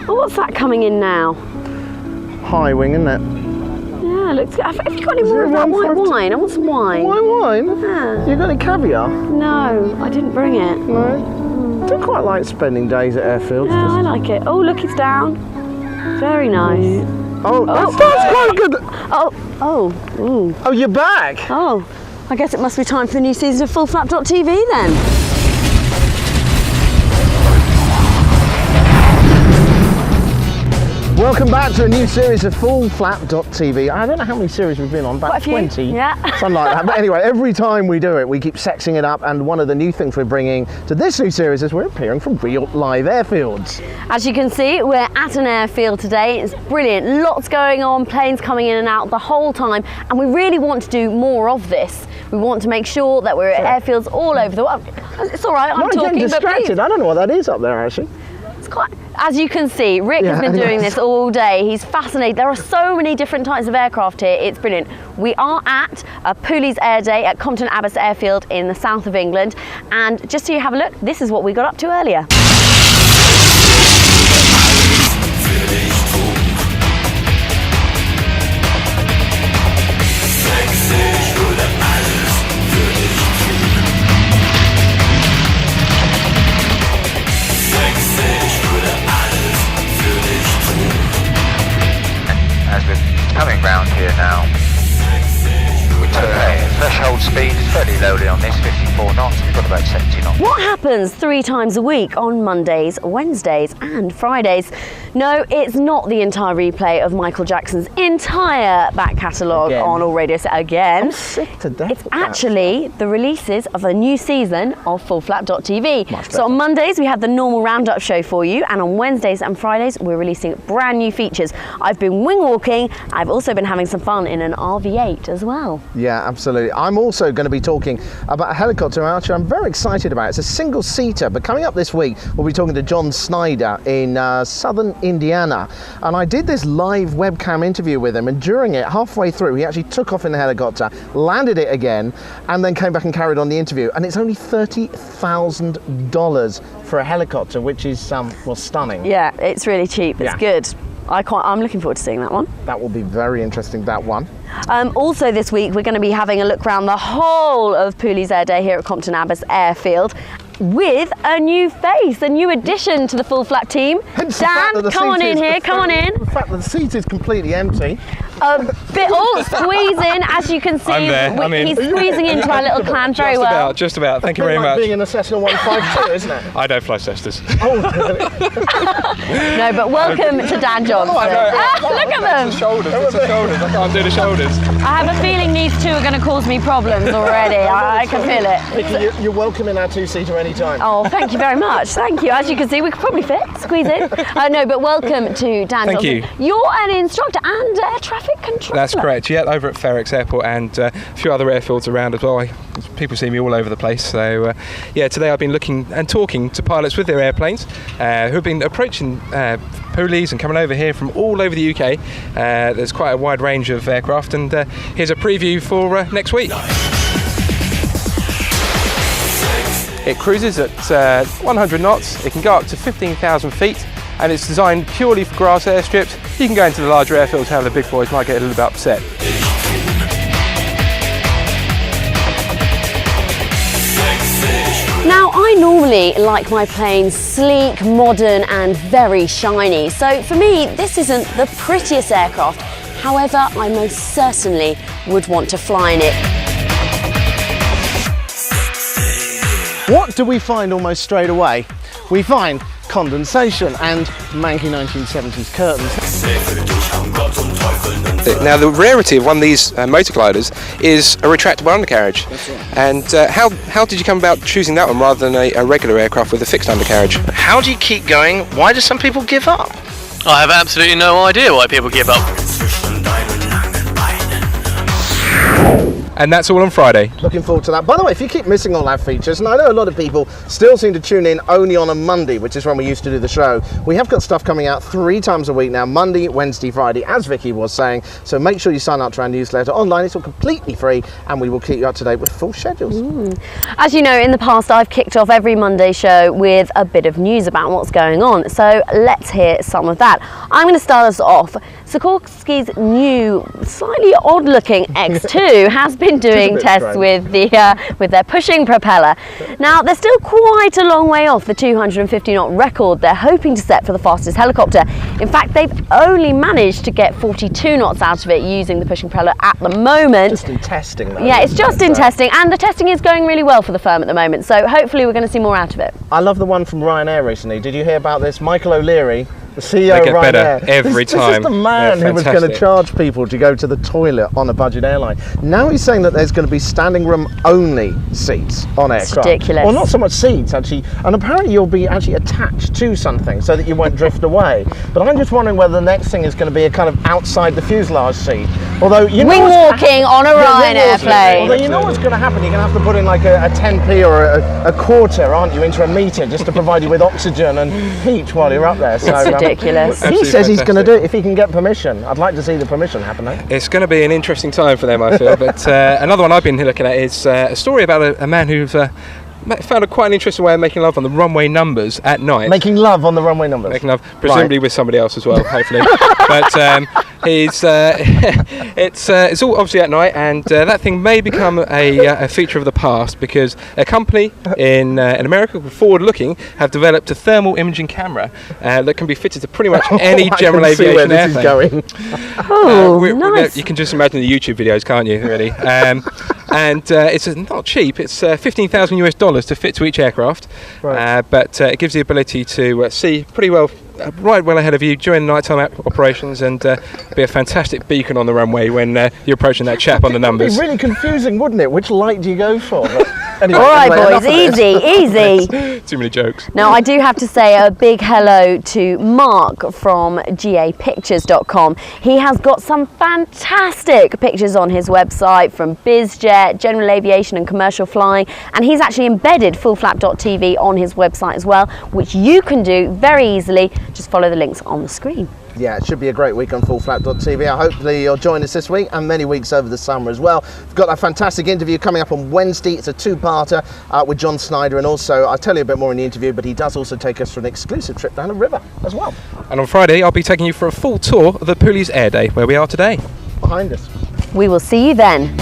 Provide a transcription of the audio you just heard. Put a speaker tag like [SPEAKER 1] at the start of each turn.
[SPEAKER 1] Oh, what's that coming in now?
[SPEAKER 2] High wing, isn't it?
[SPEAKER 1] Yeah, looks good. Have you got any more of that white wine? I want some wine.
[SPEAKER 2] White wine?
[SPEAKER 1] Yeah.
[SPEAKER 2] You got any caviar?
[SPEAKER 1] No, I didn't bring it.
[SPEAKER 2] No. I do quite like spending days at airfields.
[SPEAKER 1] Yeah, I like it. Oh, look, it's down. Very nice.
[SPEAKER 2] Oh, that's quite good.
[SPEAKER 1] Oh,
[SPEAKER 2] you're back.
[SPEAKER 1] Oh, I guess it must be time for the new season of FullFlap.tv then.
[SPEAKER 2] Welcome back to a new series of FullFlap.tv. I don't know how many series we've been on, about 20.
[SPEAKER 1] Yeah.
[SPEAKER 2] Something like that. But anyway, every time we do it, we keep sexing it up, and one of the new things we're bringing to this new series is we're appearing from real live airfields.
[SPEAKER 1] As you can see, we're at an airfield today. It's brilliant. Lots going on, planes coming in and out the whole time, and we really want to do more of this. We want to make sure that we're at airfields all over the world. It's all right, I'm talking,
[SPEAKER 2] getting distracted.
[SPEAKER 1] but please.
[SPEAKER 2] I don't know what that is up there, actually.
[SPEAKER 1] It's quite, as you can see, Rick has been doing this all day. He's fascinated. There are so many different types of aircraft here. It's brilliant. We are at a Pooleys Airday at Compton Abbas airfield in the south of England. And just so you have a look, this is what we got up to earlier.
[SPEAKER 3] Coming round here now. Okay, threshold speed is fairly lowly on this, 54 knots. We've got about 70 knots.
[SPEAKER 1] What happens 3 times a week on Mondays, Wednesdays and Fridays? No, it's not the entire replay of Michael Jackson's entire back catalogue on All Radio again.
[SPEAKER 2] I'm sick to death.
[SPEAKER 1] It's actually the releases of a new season of FullFlap.tv. So on Mondays we have the normal roundup show for you, and on Wednesdays and Fridays we're releasing brand new features. I've been wing walking. I've also been having some fun in an RV8 as well.
[SPEAKER 2] Yeah, absolutely. I'm also going to be talking about a helicopter which I'm very excited about. It's a single-seater, but coming up this week we'll be talking to John Snyder in southern Indiana, and I did this live webcam interview with him, and during it, halfway through, he actually took off in the helicopter, landed it again, and then came back and carried on the interview. And it's only $30,000 for a helicopter, which is well, stunning.
[SPEAKER 1] Yeah, it's really cheap. It's good. I'm looking forward to seeing that one.
[SPEAKER 2] That will be very interesting, that one.
[SPEAKER 1] Also this week we're going to be having a look around the whole of Pooleys Airday here at Compton Abbas airfield with a new face, a new addition to the Full Flap team. Dan, come on in here, come on in.
[SPEAKER 2] The fact that the seat is completely empty.
[SPEAKER 1] Squeeze in, as you can see.
[SPEAKER 4] I'm there,
[SPEAKER 1] He's squeezing into our little clan very well.
[SPEAKER 4] Just about. Thank you very much.
[SPEAKER 2] Being in a Cessna 152, isn't it?
[SPEAKER 4] I don't fly Cessnas.
[SPEAKER 1] No, but welcome to Dan Johnson.
[SPEAKER 4] Look
[SPEAKER 1] at them.
[SPEAKER 4] It's the shoulders. It's the shoulders. I can't do the shoulders.
[SPEAKER 1] I have a feeling these two are going to cause me problems already. I can feel it.
[SPEAKER 2] Vicky, you're welcome in our two-seater anytime.
[SPEAKER 1] Oh, thank you very much. Thank you. As you can see, we could probably fit, squeeze in. No, but welcome to Dan Johnson.
[SPEAKER 4] Thank you.
[SPEAKER 1] You're an instructor and air traffic controller.
[SPEAKER 4] That's correct. Yeah, over at Ferrex Airport and a few other airfields around as well. People see me all over the place. So, yeah, today I've been looking and talking to pilots with their airplanes who have been approaching Pooleys and coming over here from all over the UK. There's quite a wide range of aircraft, and here's a preview for next week. It cruises at 100 knots. It can go up to 15,000 feet, and it's designed purely for grass airstrips. You can go into the larger airfields, how the big boys might get a little bit upset.
[SPEAKER 1] Now, I normally like my planes sleek, modern and very shiny. So for me, this isn't the prettiest aircraft. However, I most certainly would want to fly in it.
[SPEAKER 2] What do we find almost straight away? We find condensation and manky 1970s curtains.
[SPEAKER 4] Now, the rarity of one of these motor gliders is a retractable undercarriage. And how did you come about choosing that one rather than a regular aircraft with a fixed undercarriage?
[SPEAKER 5] How do you keep going? Why do some people give up? I have absolutely no idea why people give up.
[SPEAKER 4] And that's all on Friday.
[SPEAKER 2] Looking forward to that. By the way, if you keep missing all our features, and I know a lot of people still seem to tune in only on a Monday, which is when we used to do the show, we have got stuff coming out 3 times a week now, Monday, Wednesday, Friday, as Vicky was saying. So make sure you sign up to our newsletter online. It's all completely free, and we will keep you up to date with full schedules.
[SPEAKER 1] As you know, in the past, I've kicked off every Monday show with a bit of news about what's going on. So let's hear some of that. I'm going to start us off. Sikorsky's new, slightly odd-looking X2 has been doing tests with their pushing propeller. Now, they're still quite a long way off the 250-knot record they're hoping to set for the fastest helicopter. In fact, they've only managed to get 42 knots out of it using the pushing propeller at the moment.
[SPEAKER 2] Just in testing, though.
[SPEAKER 1] Yeah, it's just in testing, and the testing is going really well for the firm at the moment, so hopefully we're going to see more out of it.
[SPEAKER 2] I love the one from Ryanair recently. Did you hear about this? Michael O'Leary, the CEO
[SPEAKER 4] They
[SPEAKER 2] of
[SPEAKER 4] get
[SPEAKER 2] Ryanair.
[SPEAKER 4] better every time.
[SPEAKER 2] This is the man who was going to charge people to go to the toilet on a budget airline. Now he's saying that there's going to be standing room only seats on aircraft.
[SPEAKER 1] It's ridiculous.
[SPEAKER 2] Well, not so much seats, actually. And apparently you'll be actually attached to something so that you won't drift away. But I'm just wondering whether the next thing is going to be a kind of outside the fuselage seat. Although, you know,
[SPEAKER 1] Wing walking on a Ryanair plane.
[SPEAKER 2] Although you know what's going to happen, you're going to have to put in like a 10p or a quarter, aren't you, into a meter just to provide you with oxygen and heat while you're up there. So,
[SPEAKER 1] It's ridiculous.
[SPEAKER 2] he says he's going to do it if he can get permission. I'd like to see the permission happen, though.
[SPEAKER 4] It's going to be an interesting time for them, I feel. But another one I've been looking at is a story about a man who's found quite an interesting way of making love on the runway numbers at night.
[SPEAKER 2] Making love on the runway numbers.
[SPEAKER 4] Making love, presumably with somebody else as well, hopefully. But it's all obviously at night, and that thing may become a feature of the past because a company in America called Forward Looking have developed a thermal imaging camera that can be fitted to pretty much any general aviation airplane.
[SPEAKER 1] Nice.
[SPEAKER 4] You can just imagine the YouTube videos, can't you? Really. And it's not cheap. It's $15,000 to fit to each aircraft,
[SPEAKER 2] Right.
[SPEAKER 4] but it gives the ability to see pretty well, right well ahead of you during nighttime operations, and be a fantastic beacon on the runway when you're approaching that chap on the numbers.
[SPEAKER 2] It'd be really confusing, wouldn't it? Which light do you go for? But anyway,
[SPEAKER 1] All right,
[SPEAKER 2] enough
[SPEAKER 1] boys,
[SPEAKER 2] of this.
[SPEAKER 1] easy.
[SPEAKER 4] Too many jokes.
[SPEAKER 1] Now, I do have to say a big hello to Mark from gapictures.com. He has got some fantastic pictures on his website from BizJet, general aviation and commercial flying, and he's actually embedded fullflap.tv on his website as well, which you can do very easily. Just follow the links on the screen.
[SPEAKER 2] Yeah, it should be a great week on fullflap.tv. Hopefully you'll join us this week and many weeks over the summer as well. We've got that fantastic interview coming up on Wednesday. It's a 2-parter with John Snyder, and also I'll tell you a bit more in the interview, but he does also take us for an exclusive trip down a river as well.
[SPEAKER 4] And on Friday, I'll be taking you for a full tour of the Pooleys Airday, where we are today.
[SPEAKER 2] Behind us.
[SPEAKER 1] We will see you then.